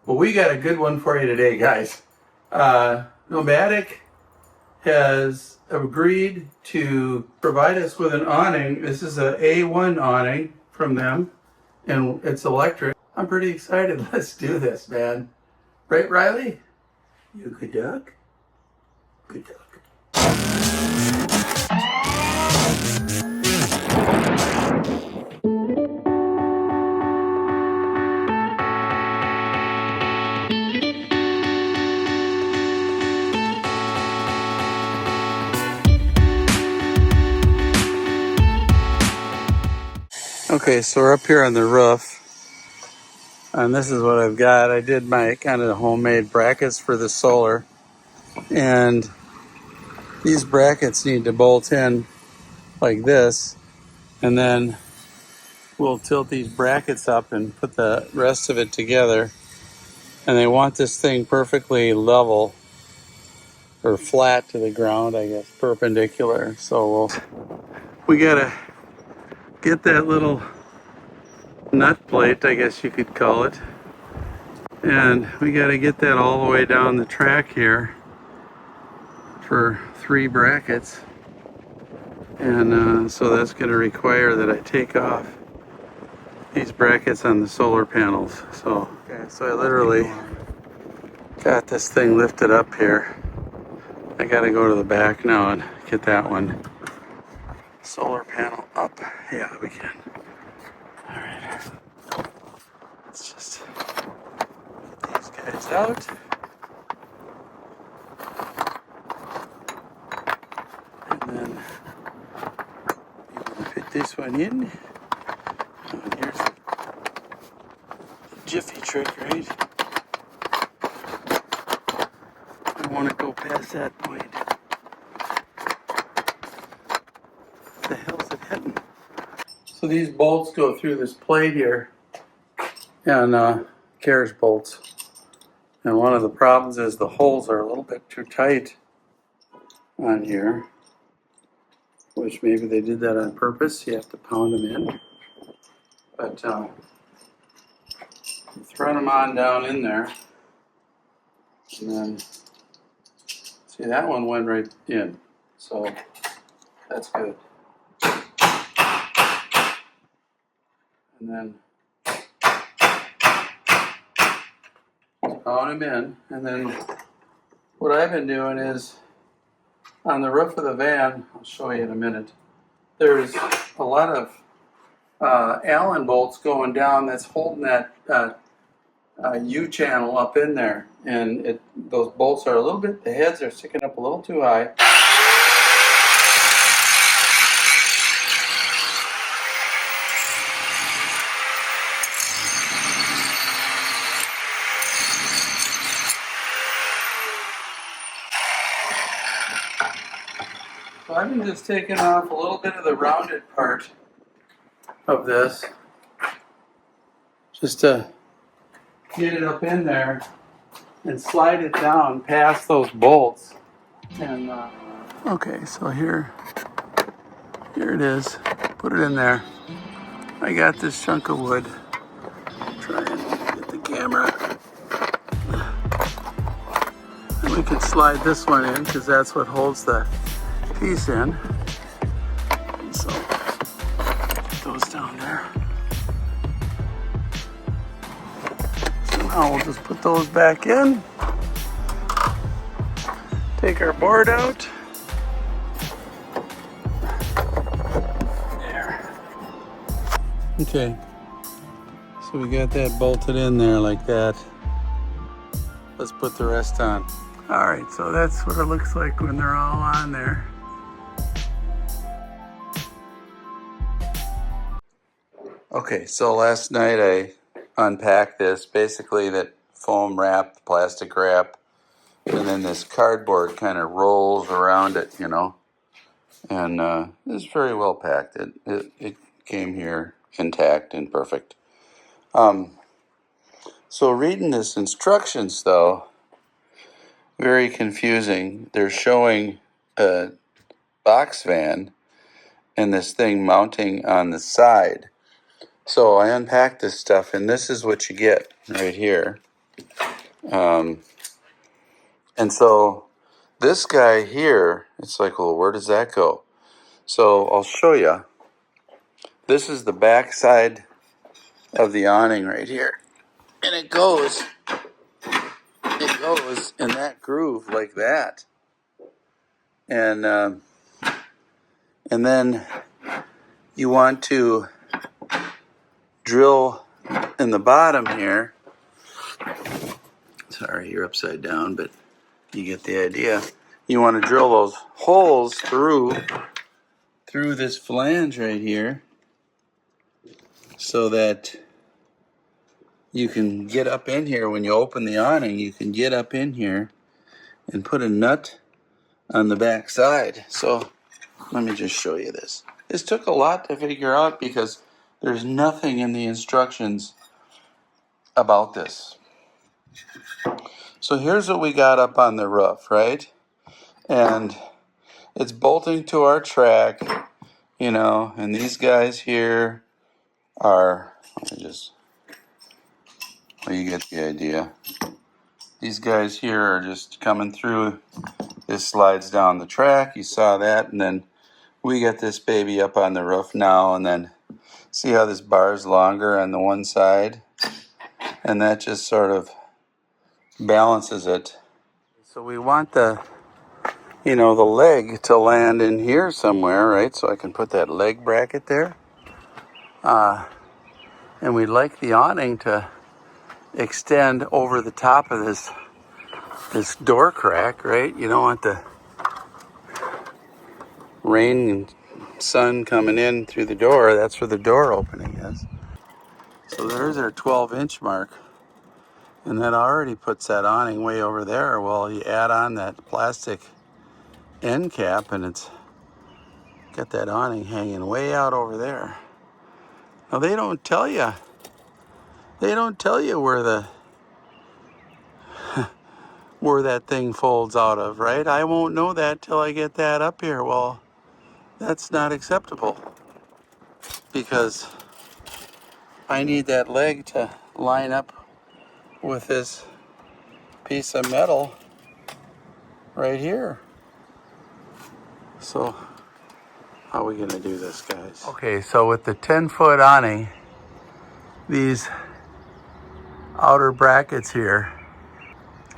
Well, we got a good one for you today, guys. Nomadic has agreed to provide us with an awning. This is a A1 awning from them, and it's electric. I'm pretty excited. Let's do this, man. Right, Riley? You good duck? Good duck. Okay, so we're up here on the roof, and this is what I've got. I did my kind of homemade brackets for the solar, and these brackets need to bolt in like this, and then we'll tilt these brackets up and put the rest of it together. And they want this thing perfectly level, or flat to the ground, I guess, perpendicular. So we gotta get that little nut plate, I guess you could call it, and we gotta get that all the way down the track here for 3 brackets. And so that's gonna require that I take off these brackets on the solar panels. So I literally got this thing lifted up here. I gotta go to the back now and get that one. Solar panel up. Yeah, we can. Alright. Let's just get these guys out. And then you want to fit this one in. And here's the jiffy trick, right? I want to go past that point. What the hell's it hitting? So these bolts go through this plate here, and carriage bolts. And one of the problems is the holes are a little bit too tight on here, which maybe they did that on purpose. You have to pound them in. But you thread them on down in there, and then see, that one went right in, so that's good. And then pound them in, and then what I've been doing is on the roof of the van, I'll show you in a minute, there's a lot of Allen bolts going down that's holding that U-channel up in there, and those bolts are a little bit, the heads are sticking up a little too high. So I've been just taking off a little bit of the rounded part of this, just to get it up in there and slide it down past those bolts. And okay, so here it is. Put it in there. I got this chunk of wood. Try and get the camera. And we can slide this one in because that's what holds the piece in. And so get those down there. So now we'll just put those back in. Take our board out. There. Okay. So we got that bolted in there like that. Let's put the rest on. All right, so that's what it looks like when they're all on there. Okay, so last night I unpacked this, basically that foam wrap, plastic wrap, and then this cardboard kind of rolls around it, you know, and it's very well packed. It came here intact and perfect. So reading this instructions, though, very confusing. They're showing a box van and this thing mounting on the side. So I unpacked this stuff, and this is what you get right here. And so this guy here, it's like, well, where does that go? So I'll show you. This is the back side of the awning right here. And it goes in that groove like that. And then you want to drill in the bottom here. Sorry, you're upside down, but you get the idea. You want to drill those holes through this flange right here so that you can get up in here. When you open the awning, you can get up in here and put a nut on the back side. So let me just show you this. This took a lot to figure out because there's nothing in the instructions about this. So here's what we got up on the roof, right? And it's bolting to our track, you know, and these guys here are, well, you get the idea. These guys here are just coming through. This slides down the track. You saw that. And then we got this baby up on the roof now. And then see how this bar is longer on the one side? And that just sort of balances it. So we want the leg to land in here somewhere, right? So I can put that leg bracket there. And we'd like the awning to extend over the top of this door crack, right? You don't want the rain and sun coming in through the door. That's where the door opening is. So there's our 12-inch mark. And that already puts that awning way over there. Well, you add on that plastic end cap and it's got that awning hanging way out over there. Now they don't tell you where that thing folds out of, right? I won't know that till I get that up here. Well, that's not acceptable because I need that leg to line up with this piece of metal right here. So how are we gonna do this, guys? Okay, so with the 10-foot awning, these outer brackets here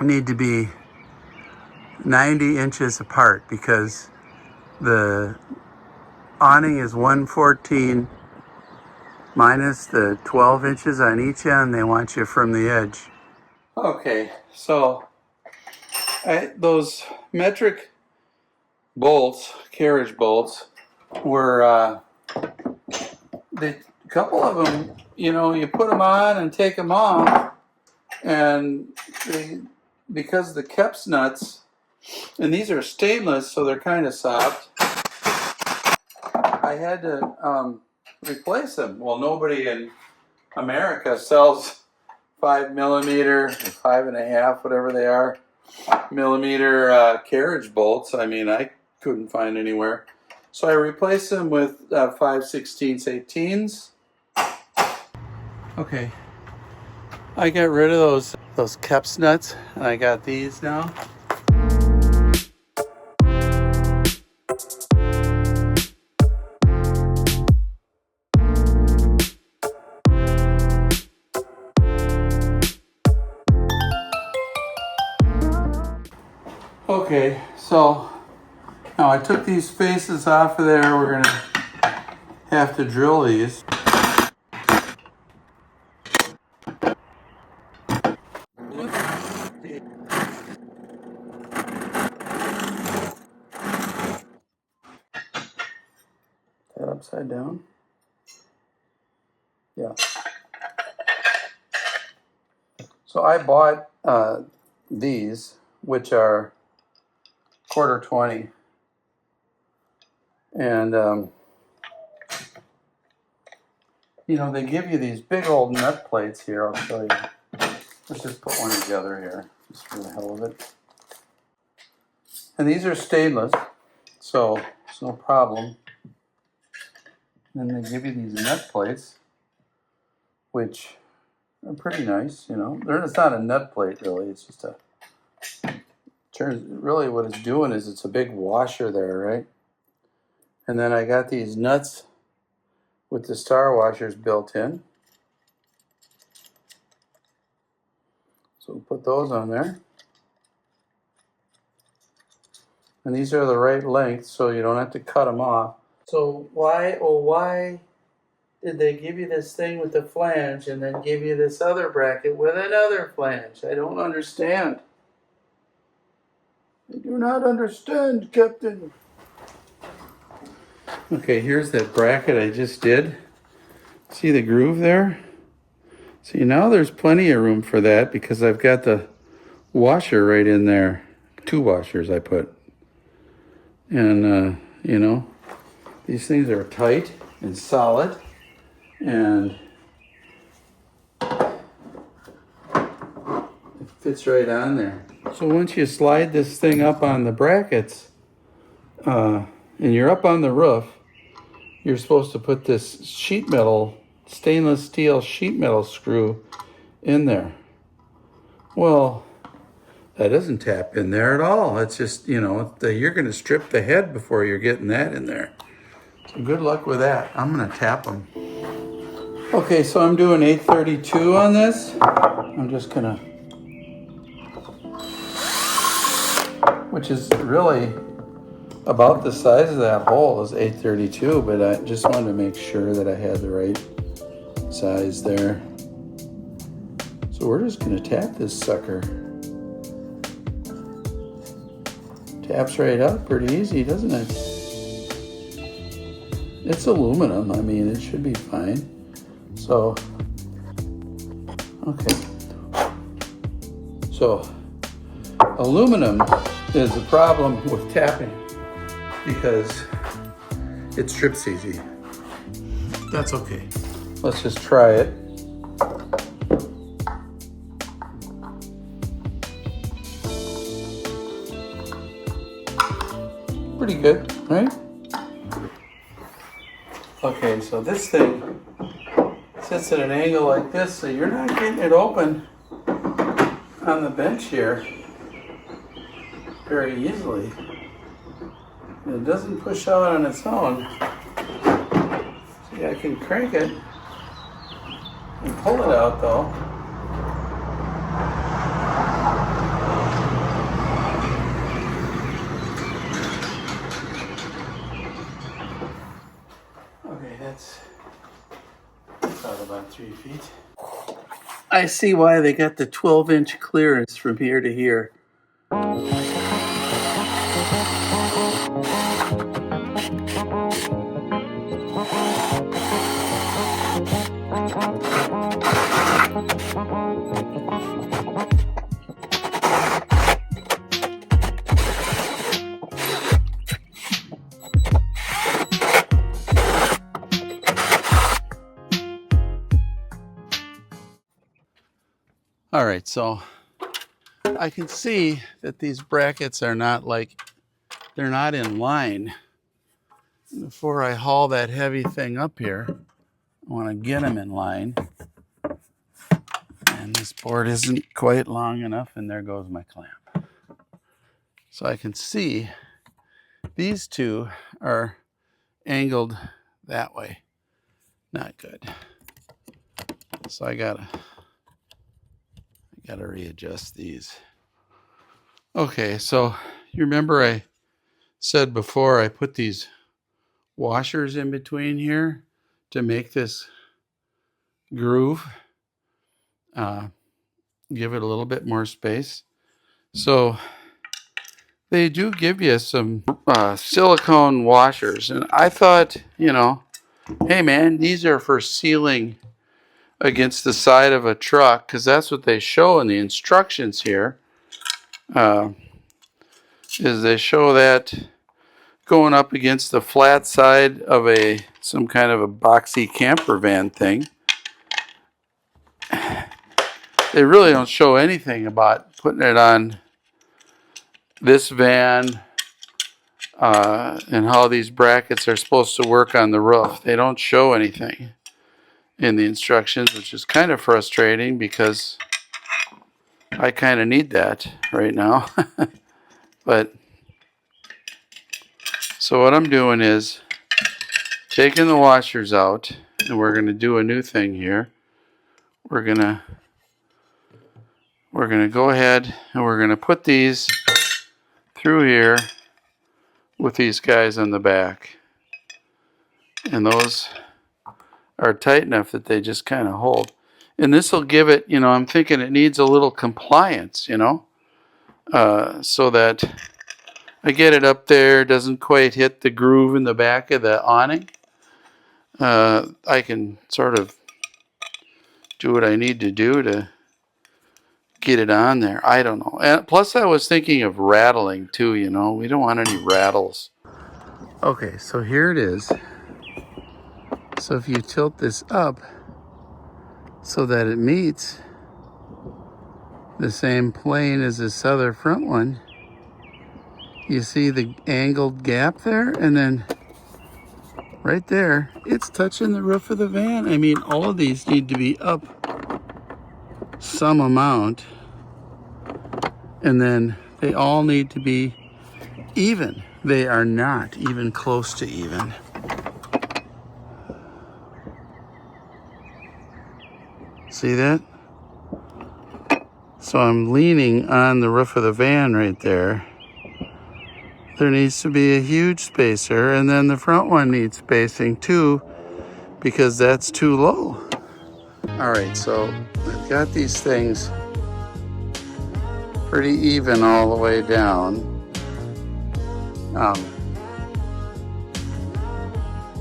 need to be 90 inches apart because the awning is 114 minus the 12 inches on each end. They want you from the edge. Okay, so those metric bolts, carriage bolts, were a couple of them, you put them on and take them off, and because the Keps nuts, and these are stainless, so they're kind of soft, I had to replace them. Well, nobody in America sells 5mm or 5.5, whatever they are, millimeter carriage bolts. I mean, I couldn't find anywhere. So I replaced them with 5/16 18s. Okay, I got rid of those Keps nuts, and I got these now. Okay, so now I took these faces off of there. We're gonna have to drill these. That upside down? Yeah. So I bought these, which are 1/4 20, and they give you these big old nut plates here. I'll show you. Let's just put one together here, just for the hell of it. And these are stainless, so it's no problem. And then they give you these nut plates, which They're pretty nice, you know. It's not a nut plate really. It's just a really what it's doing is it's a big washer there, right? And then I got these nuts with the star washers built in. So we'll put those on there. And these are the right length, so you don't have to cut them off. So why did they give you this thing with the flange and then give you this other bracket with another flange? I don't understand. I do not understand, Captain. Okay, here's that bracket I just did. See the groove there? See, now there's plenty of room for that because I've got the washer right in there. 2 washers I put. And, you know, these things are tight and solid. And it fits right on there. So once you slide this thing up on the brackets, and you're up on the roof, you're supposed to put this sheet metal, stainless steel sheet metal screw in there. Well, that doesn't tap in there at all. It's just, you know, you're going to strip the head before you're getting that in there. So good luck with that. I'm going to tap them. Okay, so I'm doing 832 on this. I'm just going to, which is really about the size of that hole is 832, but I just wanted to make sure that I had the right size there. So we're just going to tap this sucker. Taps right up pretty easy, doesn't it? It's aluminum. I mean, it should be fine. So, okay. So, aluminum is a problem with tapping because it strips easy. That's okay. Let's just try it. Pretty good, right? Okay, so this thing sits at an angle like this, so you're not getting it open on the bench here very easily. And it doesn't push out on its own. See, I can crank it and pull it out though. Okay, that's about 3 feet. I see why they got the 12-inch clearance from here to here. All right, so I can see that these brackets are not they're not in line. Before I haul that heavy thing up here, I want to get them in line. And this board isn't quite long enough, and there goes my clamp. So I can see these two are angled that way. Not good. So I gotta readjust these. Okay, so you remember I said before I put these washers in between here to make this groove, give it a little bit more space. So they do give you some silicone washers, and I thought, you know, hey man, these are for sealing against the side of a truck, because that's what they show in the instructions here. Is they show that going up against the flat side of some kind of a boxy camper van thing. They really don't show anything about putting it on this van and how these brackets are supposed to work on the roof. They don't show anything. in the instructions, which is kind of frustrating because I kind of need that right now. But so what I'm doing is taking the washers out, and we're going to do a new thing here. We're going to go ahead and we're going to put these through here with these guys on the back. And those are tight enough that they just kind of hold. And this will give it, you know, I'm thinking it needs a little compliance, you know, so that I get it up there, doesn't quite hit the groove in the back of the awning. I can sort of do what I need to do to get it on there. I don't know. And plus I was thinking of rattling too, you know. We don't want any rattles. Okay, so here it is. So if you tilt this up so that it meets the same plane as this other front one, you see the angled gap there, and then right there, it's touching the roof of the van. I mean, all of these need to be up some amount, and then they all need to be even. They are not even close to even. See that? So I'm leaning on the roof of the van right there. There needs to be a huge spacer, and then the front one needs spacing too, because that's too low. All right, so I've got these things pretty even all the way down.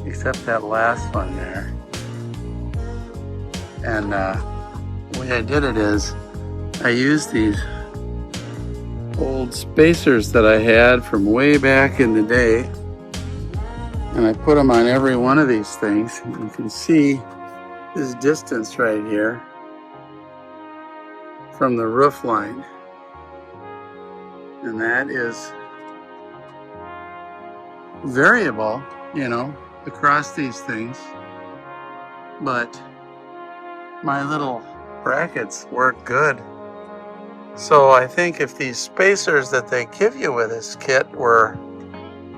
Except that last one there. And the way I did it is I used these old spacers that I had from way back in the day, and I put them on every one of these things. You can see this distance right here from the roof line, and that is variable, you know, across these things, but my little brackets work good. So I think if these spacers that they give you with this kit were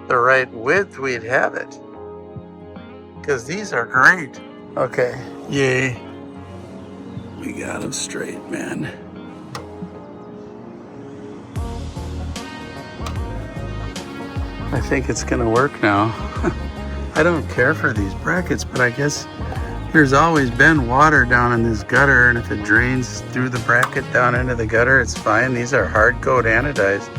the right width, we'd have it, because these are great. Okay, yay, we got them straight, man. I think it's gonna work now. I don't care for these brackets, but I guess there's always been water down in this gutter, and if it drains through the bracket down into the gutter, it's fine. These are hard coat anodized.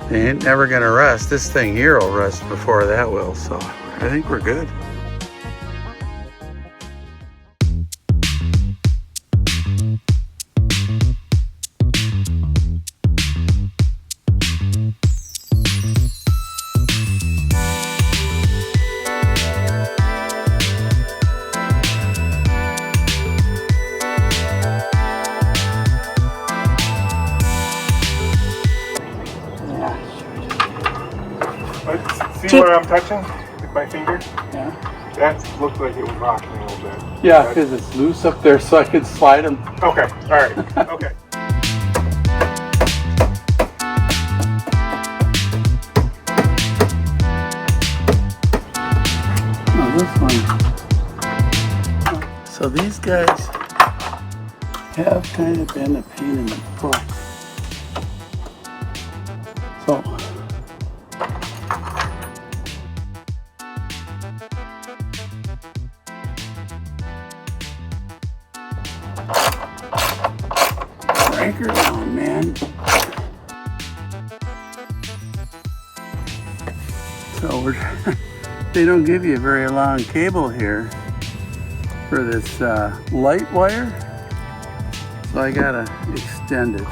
They ain't never gonna rust. This thing here will rust before that will, so I think we're good. See where I'm touching with my finger? Yeah. That looked like it was rocking a little bit. Yeah, because it's loose up there, so I could slide them. Okay, all right, okay. Oh, this one. So these guys have kind of been a pain in the butt. So crank her down, man. So they don't give you a very long cable here for this light wire, so I gotta extend it.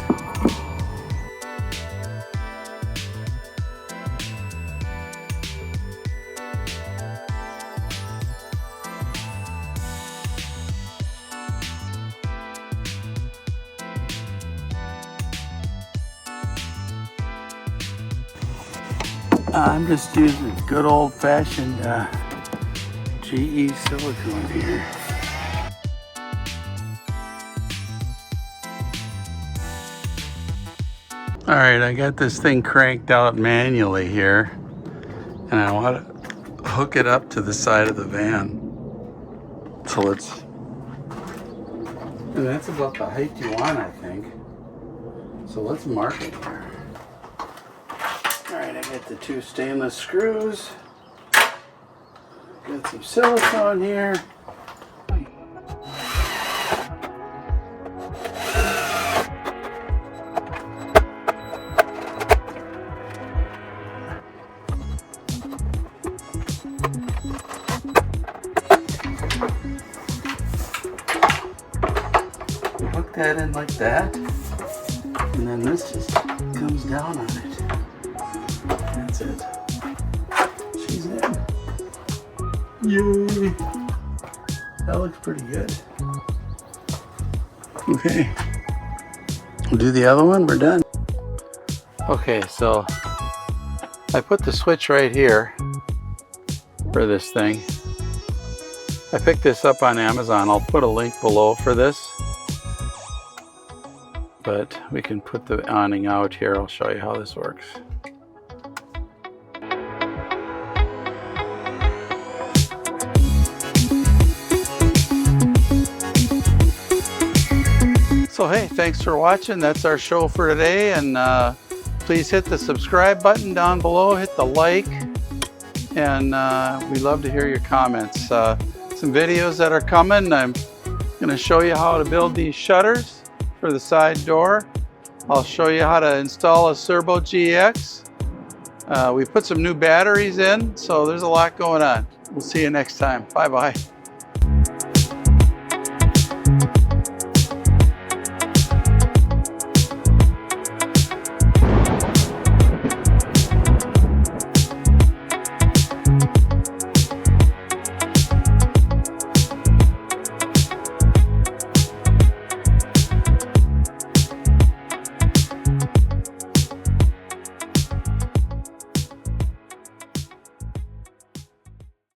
I'm just using good old-fashioned GE silicone here. All right, I got this thing cranked out manually here, and I want to hook it up to the side of the van. So and that's about the height you want, I think. So let's mark it here. All right, I got the 2 stainless screws. Got some silicone here. Hook that in like that, and then this just comes down on it. That's it. She's in. Yay! That looks pretty good. Okay, we'll do the other one. We're done. Okay, so I put the switch right here for this thing. I picked this up on Amazon. I'll put a link below for this. But we can put the awning out here. I'll show you how this works. So hey, thanks for watching. That's our show for today, and please hit the subscribe button down below, hit the like, and we love to hear your comments. Some videos that are coming. I'm going to show you how to build these shutters for the side door. I'll show you how to install a Servo GX. We put some new batteries in, so there's a lot going on. We'll see you next time. Bye-bye.